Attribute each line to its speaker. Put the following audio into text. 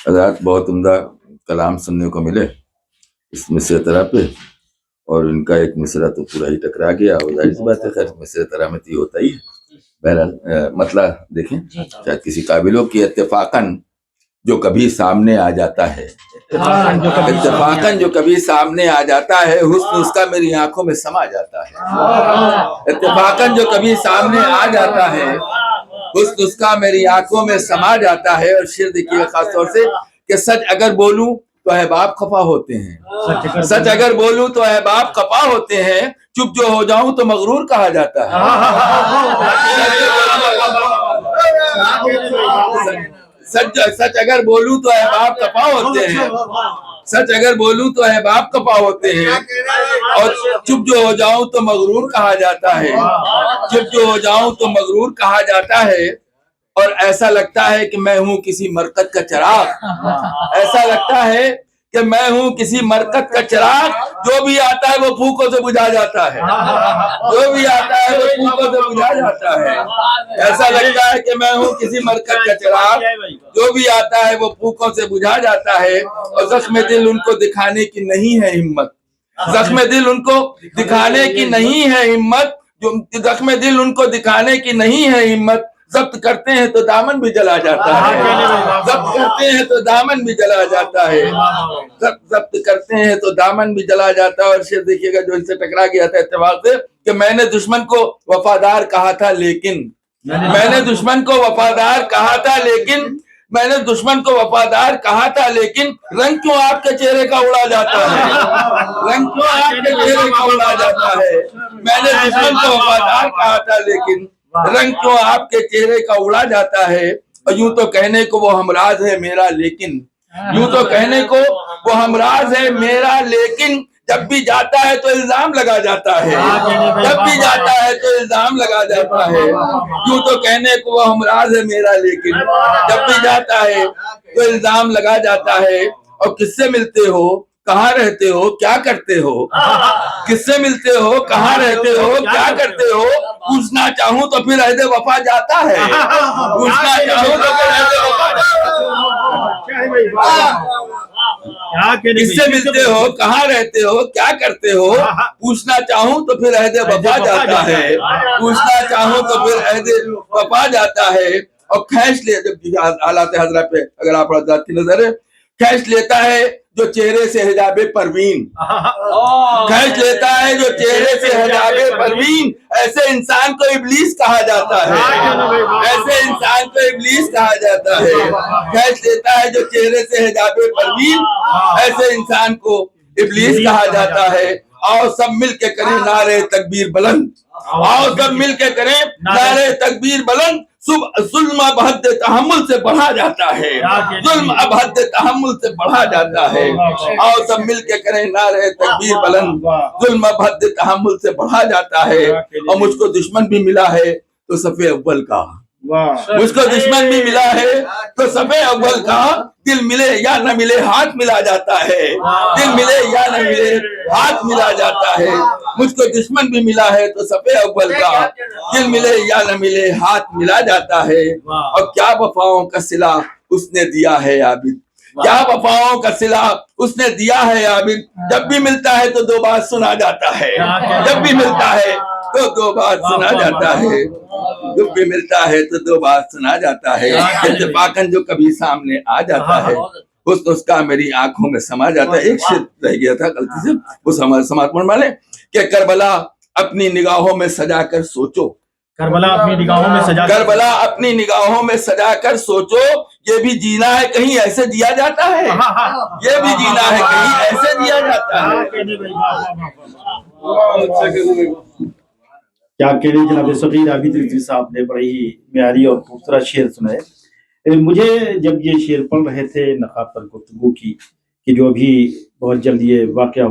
Speaker 1: حضرات بہت عمدہ کلام سننے کو ملے اس مصرع طرح پہ، اور ان کا ایک مصرع تو پورا ہی ٹکرا گیا، اور ظاہر سی بات ہے خیر مصرع طرح میں تو یہ ہوتا ہی ہے۔ بہرحال مطلب دیکھیں، شاید کسی قابلوں کی اتفاقاً جو کبھی سامنے آ جاتا ہے، اتفاقاً جو کبھی سامنے آ جاتا ہے، حسن اس کا میری آنکھوں میں سما جاتا ہے، اتفاقاً جو کبھی سامنے آ جاتا ہے، حسن اس کا میری آنکھوں میں سما جاتا ہے۔ اور شعر دیکھیے خاص طور سے کہ سچ اگر بولوں تو احباب خفا ہوتے ہیں، سچ اگر بولوں تو احباب خفا ہوتے ہیں، چپ جو ہو جاؤں تو مغرور کہا جاتا ہے۔ سچ اگر بولوں تو احباب خفا ہوتے ہیں، سچ اگر بولوں تو احباب خفا ہوتے ہیں، اور چپ جو ہو جاؤں تو مغرور کہا جاتا ہے، چپ جو ہو جاؤں تو مغرور کہا جاتا ہے۔ اور ایسا لگتا ہے کہ میں ہوں کسی مرکز کا چراغ، ایسا لگتا ہے کہ میں ہوں کسی مرکز کا چراغ، جو بھی آتا ہے وہ پھونکوں سے بجھا جاتا ہے، جو بھی آتا ہے وہ پھونکوں سے بجھا جاتا ہے۔ ایسا لگتا ہے کہ میں ہوں کسی مرکز کا چراغ، جو بھی آتا ہے وہ پھونکوں سے بجھا جاتا ہے۔ اور زخم دل ان کو دکھانے کی نہیں ہے ہمت، زخم دل ان کو دکھانے کی نہیں ہے ہمت، جو زخم دل ان کو دکھانے کی نہیں ہے ہمت، ضبط کرتے ہیں تو دامن بھی جلا جاتا ہے، ضبط کرتے ہیں تو دامن بھی جلا جاتا ہے، ضبط کرتے ہیں تو دامن بھی جلا جاتا ہے۔ اور شعر دیکھیے گا جو ان سے ٹکرا گیا تھا اتفاق سے کہ میں نے دشمن کو وفادار کہا تھا لیکن، میں نے دشمن کو وفادار کہا تھا لیکن، میں نے دشمن کو وفادار کہا تھا لیکن، رنگ کیوں آپ کے چہرے کا اڑا جاتا ہے، رنگ کیوں آپ کے چہرے کا اڑا جاتا ہے۔ میں نے دشمن کو وفادار کہا تھا لیکن، رنگ کیوں آپ کے چہرے کا اڑا جاتا ہے۔ اور یوں تو کہنے کو وہ ہمراز ہے میرا لیکن، یوں تو کہنے کو وہ ہمراز ہے میرا لیکن، جب بھی جاتا ہے تو الزام لگا جاتا ہے، جب بھی جاتا ہے تو الزام لگا جاتا ہے۔ یوں تو کہنے کو وہ ہمراز ہے میرا لیکن، جب بھی جاتا ہے تو الزام لگا جاتا ہے۔ اور کس سے ملتے ہو کہاں رہتے ہو کیا کرتے ہو، کس سے ملتے ہو کہاں رہتے ہو کیا کرتے ہو، پوچھنا چاہوں تو پھر عہد وفا جاتا ہے، پوچھنا چاہوں تو پھر عہد وفا جاتا ہے۔ کس سے ملتے ہو کہاں رہتے ہو کیا کرتے ہو، پوچھنا چاہوں تو پھر عہد وفا جاتا ہے، پوچھنا چاہوں تو پھر عہد وفا جاتا ہے۔ اور کھینچ لے جب حالات حضرت پہ اگر آپ حضرات کی نظر ہے، کھینچ لیتا ہے جو چہرے سے حجاب پروین، کھینچ لیتا ہے جو چہرے سے حجاب پروین، ایسے انسان کو ابلیس کہا جاتا ہے، ایسے انسان کو ابلیس کہا جاتا ہے۔ کھینچ لیتا ہے جو چہرے سے حجاب پروین، ایسے انسان کو ابلیس کہا جاتا ہے۔ آؤ سب مل کے کریں نعرے تکبیر بلند، آؤ سب مل کے کریں نعرے تکبیر بلند، ظلم اب حد تحمل سے بڑھا جاتا ہے، ظلم اب حد تحمل سے بڑھا جاتا ہے۔ آؤ سب مل کے کریں نعرے تکبیر بلند، ظلم اب حد تحمل سے بڑھا جاتا ہے۔ اور مجھ کو دشمن بھی ملا ہے تو صف اول کا، مجھ کو دشمن بھی ملا ہے تو صف اول کا، دل ملے یا نہ ملے ہاتھ ملا جاتا ہے، دل ملے یا نہ ملے ہاتھ ملا جاتا ہے۔ مجھ کو دشمن بھی ملا ہے تو صف اول کا، دل ملے یا نہ ملے ہاتھ ملا جاتا ہے۔ اور کیا وفاؤں کا صلہ اس نے دیا ہے عابد، کیا وفاؤں کا صلہ اس نے دیا ہے عابد، جب بھی ملتا ہے تو دو بات سنا جاتا ہے، جب بھی ملتا ہے تو دو بات سنا جاتا ہے، جب بھی ملتا ہے تو دو بات سنا جاتا ہے۔ اتفاقاً جو کبھی سامنے آ جاتا ہے، حسن اس کا میری آنکھوں میں سما جاتا ہے۔ ایک شعر رہ گیا تھا غلطی سے، وہ سماعت فرما لیں کہ کربلا اپنی نگاہوں میں سجا کر سوچو،
Speaker 2: کربلا اپنی نگاہوں میں سجا کر،
Speaker 1: کربلا اپنی نگاہوں میں سجا کر سوچو، یہ بھی جینا ہے کہیں ایسے دیا جاتا ہے، یہ بھی جینا ہے کہیں ایسے دیا جاتا ہے۔
Speaker 2: کیا کہہ رہے جناب صغیر عابد رضوی صاحب نے بڑے ہی معیاری اور خوبصورت شعر سنائے۔ مجھے جب یہ شعر پڑھ رہے تھے نقاب پر گفتگو کی کہ جو ابھی بہت جلد یہ واقعہ